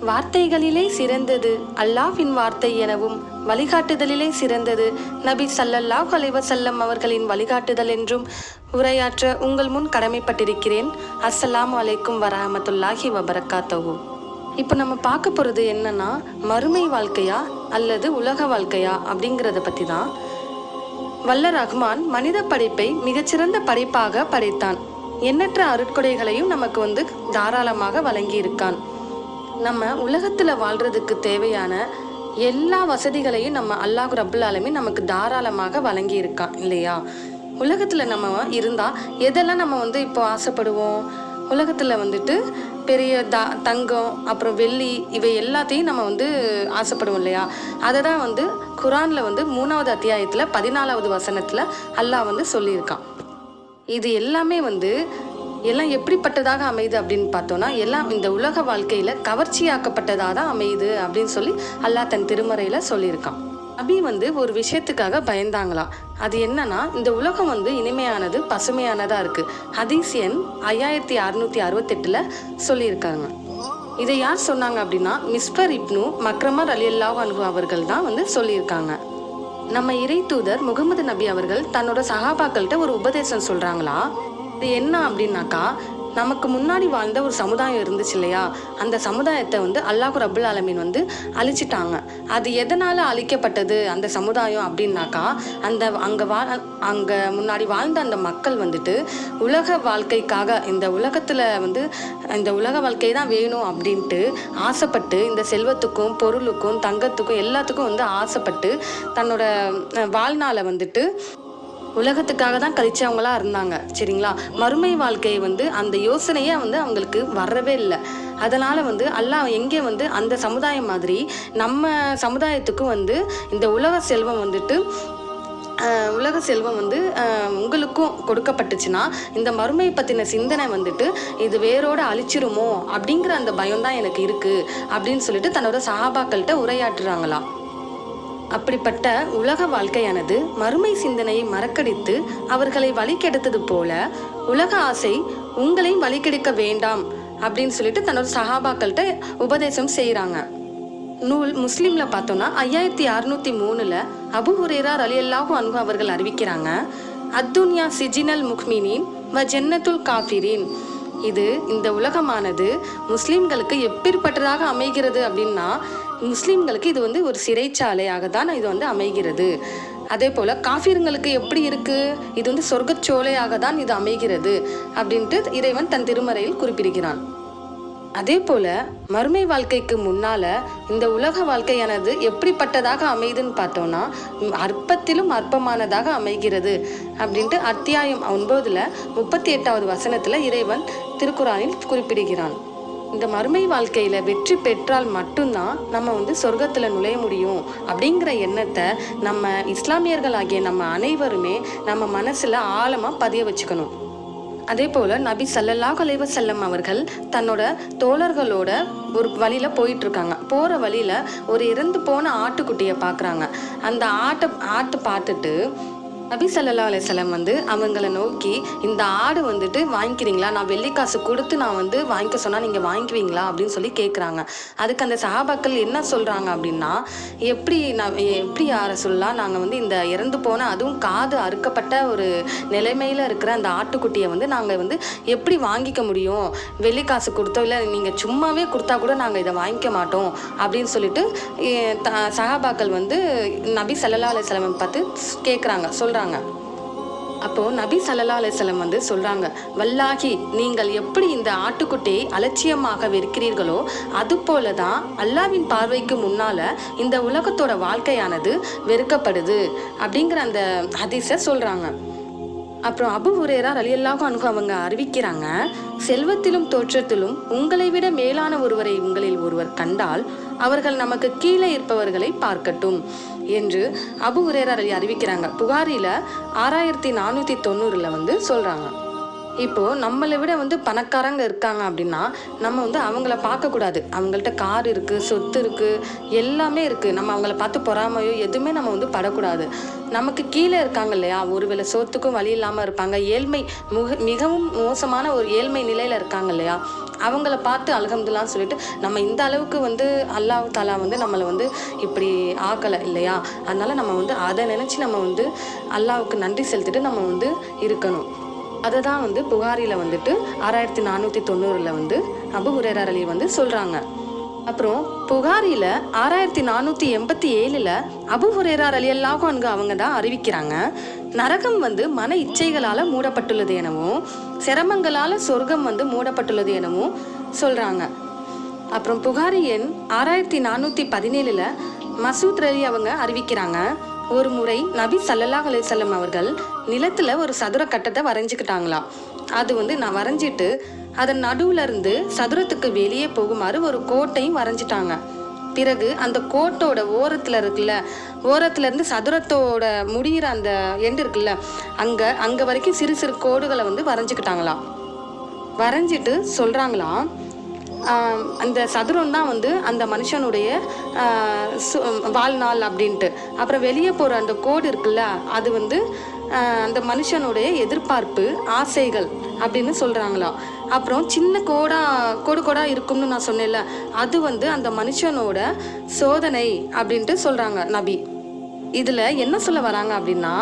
வார்த்தைகளிலே சிறந்தது அல்லாஹ்வின் வார்த்தை எனவும் வழிகாட்டுதலிலே சிறந்தது நபி ஸல்லல்லாஹு அலைஹி வஸல்லம் அவர்களின் வழிகாட்டுதல் என்றும் உரையாற்ற உங்கள் முன் கடமைப்பட்டிருக்கிறேன். அஸ்ஸலாமு அலைக்கும் வரஹ்மத்துல்லாஹி வபரகாத்துஹு. இப்போ நம்ம பார்க்க போகிறது என்னன்னா, மறுமை வாழ்க்கையா அல்லது உலக வாழ்க்கையா அப்படிங்கிறத பற்றி தான். வல்ல ரஹ்மான் மனித படைப்பை மிகச்சிறந்த படைப்பாக படைத்தான். எண்ணற்ற அருட்கொடைகளையும் நமக்கு தாராளமாக வழங்கியிருக்கான். நம்ம உலகத்தில் வாழ்கிறதுக்கு தேவையான எல்லா வசதிகளையும் நம்ம அல்லாஹ் ரப்புல் ஆலமீன் நமக்கு தாராளமாக வழங்கியிருக்கான் இல்லையா? உலகத்தில் நம்ம இருந்தால் எதெல்லாம் நம்ம இப்போ ஆசைப்படுவோம்? உலகத்தில் பெரிய தங்கம் அப்புறம் வெள்ளி இவை எல்லாத்தையும் நம்ம ஆசைப்படுவோம் இல்லையா? அதை தான் குரானில் 3வது அத்தியாயத்தில் 14வது வசனத்தில் அல்லாஹ் சொல்லியிருக்கான். இது எல்லாமே எல்லாம் எப்படிப்பட்டதாக அமையுது அப்படின்னு பார்த்தோன்னா, எல்லாம் இந்த உலக வாழ்க்கையில் கவர்ச்சியாக்கப்பட்டதாக தான் அமையுது அப்படின்னு சொல்லி அல்லாஹ் தன் திருமறையில் சொல்லியிருக்கான். நபி ஒரு விஷயத்துக்காக பயந்தாங்களாம். அது என்னன்னா, இந்த உலகம் இனிமையானது பசுமையானதாக இருக்குது. ஹதீஸ் எண் 5668 சொல்லியிருக்காங்க. இதை யார் சொன்னாங்க அப்படின்னா, மிஸ்பர் இப்னு மக்ரமர் ரலியல்லாஹு அன்ஹு அவர்கள் தான் சொல்லியிருக்காங்க. நம்ம இறை தூதர் முகமது நபி அவர்கள் தன்னோட சஹாபாக்கள்கிட்ட ஒரு உபதேசம் சொல்கிறாங்களா. இது என்ன அப்படின்னாக்கா, நமக்கு முன்னாடி வாழ்ந்த ஒரு சமுதாயம் இருந்துச்சு இல்லையா? அந்த சமுதாயத்தை அல்லாஹ் ரப்புல் ஆலமீன் அழிச்சிட்டாங்க. அது எதனால் அழிக்கப்பட்டது அந்த சமுதாயம் அப்படின்னாக்கா, அங்கே முன்னாடி வாழ்ந்த அந்த மக்கள் உலக வாழ்க்கைக்காக இந்த உலகத்தில் இந்த உலக வாழ்க்கை தான் வேணும் அப்படின்ட்டு ஆசைப்பட்டு இந்த செல்வத்துக்கும் பொருளுக்கும் தங்கத்துக்கும் எல்லாத்துக்கும் ஆசைப்பட்டு தன்னோட வாழ்நாளை உலகத்துக்காக தான் கழிச்சவங்களா இருந்தாங்க. சரிங்களா? மறுமை வாழ்க்கையை அந்த யோசனையே அவங்களுக்கு வரவே இல்லை. அதனால் அல்லாஹ் எங்கே அந்த சமுதாயம் மாதிரி நம்ம சமுதாயத்துக்கும் இந்த உலக செல்வம் உங்களுக்கும் கொடுக்கப்பட்டுச்சுன்னா, இந்த மறுமை பற்றின சிந்தனை இது வேரோட அழிச்சிருமோ அப்படிங்கிற அந்த பயம்தான் எனக்கு இருக்குது அப்படின்னு சொல்லிட்டு தன்னோட சஹாபாக்கள்கிட்ட உரையாற்றுறாங்களாம். அப்படிப்பட்ட உலக வாழ்க்கையானது மறுமை சிந்தனையை மறக்கடித்து அவர்களை வழிகெடுத்தது போல உலக ஆசை உங்களையும் வழிகெடுக்க வேண்டாம் அப்படின்னு சொல்லிட்டு தன்னோட சஹாபாக்கள்கிட்ட உபதேசம் செய்கிறாங்க. நூல் முஸ்லீமில் பார்த்தோன்னா 5603 அபு ஹுரைரா ரலியல்லாஹு அன்ஹு அவர்கள் அறிவிக்கிறாங்க, அத்துன்யா சிஜினல் முஹ்மினீன் வ ஜன்னத்துல் காஃபிரீன். இந்த உலகமானது முஸ்லீம்களுக்கு எப்பேற்பட்டதாக அமைகிறது அப்படின்னா, முஸ்லீம்களுக்கு இது ஒரு சிறைச்சாலையாக தான் இது அமைகிறது. அதே போல் காஃபிர்களுக்கு எப்படி இருக்குது, இது சொர்க்கச்சோலையாக தான் இது அமைகிறது அப்படின்ட்டு இறைவன் தன் திருமறையில் குறிப்பிடுகிறான். அதே போல் மறுமை வாழ்க்கைக்கு முன்னால் இந்த உலக வாழ்க்கையானது எப்படிப்பட்டதாக அமையுதுன்னு பார்த்தோன்னா, அற்பத்திலும் அற்பமானதாக அமைகிறது அப்படின்ட்டு அத்தியாயம் 9 38வது வசனத்தில் இறைவன் திருக்குரானில் குறிப்பிடுகிறான். இந்த மறுமை வாழ்க்கையில் வெற்றி பெற்றால் மட்டும்தான் நம்ம சொர்க்கத்தில் நுழைய முடியும் அப்படிங்கிற எண்ணத்தை நம்ம இஸ்லாமியர்களாகிய நம்ம அனைவருமே நம்ம மனசில் ஆழமாக பதிய வச்சுக்கணும். அதே போல் நபி ஸல்லல்லாஹு அலைஹி வஸல்லம் அவர்கள் தன்னோட தோழர்களோட ஒரு வழியில் போயிட்டுருக்காங்க. போகிற வழியில் ஒரு இறந்து போன ஆட்டுக்குட்டியை பார்க்குறாங்க. அந்த ஆட்டை பார்த்துட்டு நபி ஸல்லல்லாஹு அலைஹி வஸல்லம் அவங்கள நோக்கி, இந்த ஆடு வாங்கிக்கிறீங்களா? நான் வெள்ளிக்காசு கொடுத்து நான் வாங்கிக்க சொன்னால் நீங்கள் வாங்கிக்குவீங்களா அப்படின்னு சொல்லி கேட்குறாங்க. அதுக்கு அந்த சஹாபாக்கள் என்ன சொல்கிறாங்க அப்படின்னா, எப்படி யாரை சொல்லலாம், நாங்கள் இந்த இறந்து போன அதுவும் காது அறுக்கப்பட்ட ஒரு நிலைமையில் இருக்கிற அந்த ஆட்டுக்குட்டியை நாங்கள் எப்படி வாங்கிக்க முடியும்? வெள்ளிக்காசு கொடுத்தோ இல்லை நீங்கள் சும்மாவே கொடுத்தா கூட நாங்கள் இதை வாங்கிக்க மாட்டோம் அப்படின்னு சொல்லிட்டு சஹாபாக்கள் நபி ஸல்லல்லாஹு அலைஹி வஸல்லம் பார்த்து கேட்குறாங்க, சொல்கிறாங்க. அப்போது நபி ஸல்லல்லாஹு அலைஹி வஸல்லம் சொல்கிறாங்க, வல்லாஹி நீங்கள் எப்படி இந்த ஆட்டுக்குட்டியை அலட்சியமாக வெறுக்கிறீர்களோ அதுபோல தான் அல்லாஹ்வின் பார்வைக்கு முன்னால் இந்த உலகத்தோட வாழ்க்கையானது வெறுக்கப்படுது அப்படிங்கிற அந்த ஹதீஸை சொல்கிறாங்க. அப்புறம் அபு ஹுரைரா ரலியல்லாஹு அன்ஹு அவங்க அறிவிக்கிறாங்க, செல்வத்திலும் தோற்றத்திலும் உங்களை விட மேலான ஒருவரை உங்களில் ஒருவர் கண்டால் அவர்கள் நமக்கு கீழே இருப்பவர்களை பார்க்கட்டும் என்று அபு ஹுரைரா அறிவிக்கிறாங்க. புகாரில் 6490 சொல்கிறாங்க. இப்போது நம்மளை விட பணக்காரங்க இருக்காங்க அப்படின்னா நம்ம அவங்கள பார்க்கக்கூடாது. அவங்கள்ட்ட கார் இருக்குது, சொத்து இருக்குது, எல்லாமே இருக்குது. நம்ம அவங்கள பார்த்து பொறாமையோ எதுவுமே நம்ம படக்கூடாது. நமக்கு கீழே இருக்காங்க இல்லையா, ஒருவேளை சோத்துக்கும் வழி இல்லாமல் இருப்பாங்க, மிகவும் மோசமான ஒரு ஏழ்மை நிலையில் இருக்காங்க இல்லையா, அவங்கள பார்த்து அல்ஹம்துலில்லாஹ்னு சொல்லிட்டு நம்ம இந்த அளவுக்கு வந்து அல்லாஹ் தாலா வந்து நம்மளை வந்து இப்படி ஆக்கலை இல்லையா, அதனால நம்ம வந்து அதை நினச்சி நம்ம வந்து அல்லாஹ்வுக்கு நன்றி செலுத்திட்டு நம்ம வந்து இருக்கணும். அதை தான் வந்து புகாரியில் வந்துட்டு 6490 வந்து அபூ ஹுரைரா அலி வந்து சொல்கிறாங்க. அப்புறம் புகாரில் 6487 அபூ ஹுரைரா ரலியல்லாஹு அன்ஹு அவங்க தான் அறிவிக்கிறாங்க, நரகம் வந்து மன இச்சைகளால் மூடப்பட்டுள்ளது எனவும் சிரமங்களால் சொர்க்கம் வந்து மூடப்பட்டுள்ளது எனவும் சொல்கிறாங்க. அப்புறம் புகாரி எண் 6417 மசூத் அலி அவங்க அறிவிக்கிறாங்க, ஒரு முறை நபி ஸல்லல்லாஹு அலைஹி வஸல்லம் அவர்கள் நிலத்தில் ஒரு சதுர கட்டத்தை வரைஞ்சிக்கிட்டாங்களாம். அது வந்து நான் வரைஞ்சிட்டு அதன் நடுவில் இருந்து சதுரத்துக்கு வெளியே போகுமாறு ஒரு கோட்டையும் வரைஞ்சிட்டாங்க. பிறகு அந்த கோட்டோட ஓரத்துலேருந்து சதுரத்தோட முடிகிற அந்த எண்டு இருக்குல்ல, அங்கே வரைக்கும் சிறு சிறு கோடுகளை வந்து வரைஞ்சிக்கிட்டாங்களாம். வரைஞ்சிட்டு சொல்கிறாங்களாம், அந்த சதுரம் தான் வந்து அந்த மனுஷனுடைய வாழ்நாள் அப்படின்ட்டு. அப்புறம் வெளியே போகிற அந்த கோடு இருக்குல்ல, அது வந்து அந்த மனுஷனுடைய எதிர்பார்ப்பு, ஆசைகள் அப்படின்னு சொல்கிறாங்களாம். அப்புறம் சின்ன கோடு இருக்கும்னு நான் சொன்னேன்ல, அது வந்து அந்த மனுஷனோட சோதனை அப்படின்ட்டு சொல்கிறாங்க நபி. இதில் என்ன சொல்ல வராங்க அப்படின்னா,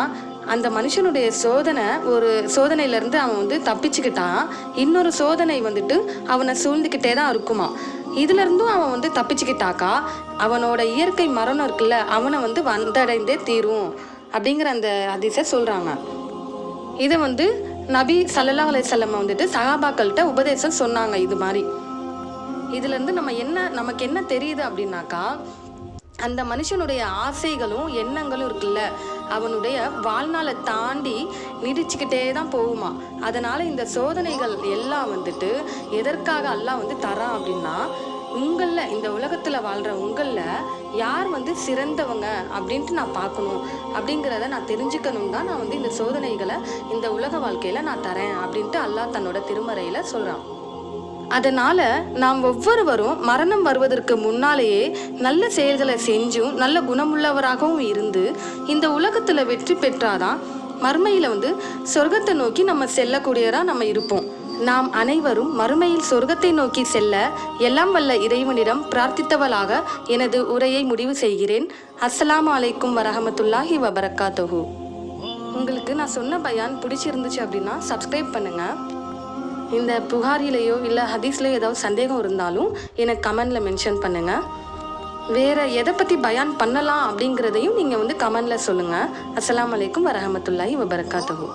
அந்த மனுஷனுடைய ஒரு சோதனையிலேருந்து அவன் வந்து தப்பிச்சுக்கிட்டான், இன்னொரு சோதனை வந்துட்டு அவனை சூழ்ந்துக்கிட்டே தான் இருக்குமா. இதுலேருந்தும் அவன் வந்து தப்பிச்சுக்கிட்டாக்கா அவனோட இயற்கை மரணம் இருக்குல்ல, அவனை வந்து வந்தடைந்தே தீரும் அப்படிங்கிற அந்த ஹதீஸை சொல்கிறாங்க. இதை வந்து நபி ஸல்லல்லாஹு அலைஹி வஸல்லம் வந்துட்டு சஹாபாக்கள்கிட்ட உபதேசம் சொன்னாங்க. இது மாதிரி இதுலேருந்து நமக்கு என்ன தெரியுது அப்படின்னாக்கா, அந்த மனுஷனுடைய ஆசைகளும் எண்ணங்களும் இருக்குல்ல, அவனுடைய வாழ்நாளை தாண்டி நீடிச்சுக்கிட்டே தான் போகுமா. அதனால் இந்த சோதனைகள் எல்லாம் வந்துட்டு எதற்காக அல்லாஹ் வந்து தரான் அப்படின்னா, உங்களில் இந்த உலகத்தில் வாழ்கிற உங்களில் யார் வந்து சிறந்தவங்க அப்படின்ட்டு நான் பார்க்கணும், அப்படிங்கிறத நான் தெரிஞ்சுக்கணும் தான் நான் வந்து இந்த சோதனைகளை இந்த உலக வாழ்க்கையில் நான் தரேன் அப்படின்ட்டு அல்லாஹ் தன்னோட திருமறையில் சொல்கிறான். அதனால் நாம் ஒவ்வொருவரும் மரணம் வருவதற்கு முன்னாலேயே நல்ல செயல்களை செஞ்சும் நல்ல குணமுள்ளவராகவும் இருந்து இந்த உலகத்தில் வெற்றி பெற்றாதான் மறுமையில் வந்து சொர்க்கத்தை நோக்கி நம்ம செல்லக்கூடியவராக நம்ம இருப்போம். நாம் அனைவரும் மறுமையில் சொர்க்கத்தை நோக்கி செல்ல எல்லாம் வல்ல இறைவனிடம் பிரார்த்தித்தவளாக எனது உரையை முடிவு செய்கிறேன். அஸ்ஸலாமு அலைக்கும் வரஹமத்துல்லாஹி வபரகாத்துஹு. உங்களுக்கு நான் சொன்ன பயான் பிடிச்சிருந்துச்சு அப்படின்னா சப்ஸ்கிரைப் பண்ணுங்கள். இந்த புகாரிலேயோ இல்லை ஹதீஸ்லேயோ ஏதாவது சந்தேகம் இருந்தாலும் எனக்கு கமெண்டில் மென்ஷன் பண்ணுங்கள். வேறு எதை பற்றி பயான் பண்ணலாம் அப்படிங்கிறதையும் நீங்கள் வந்து கமெண்டில் சொல்லுங்கள். அஸ்ஸலாமு அலைக்கும் வரஹமத்துல்லாஹி வபரகாத்துஹு.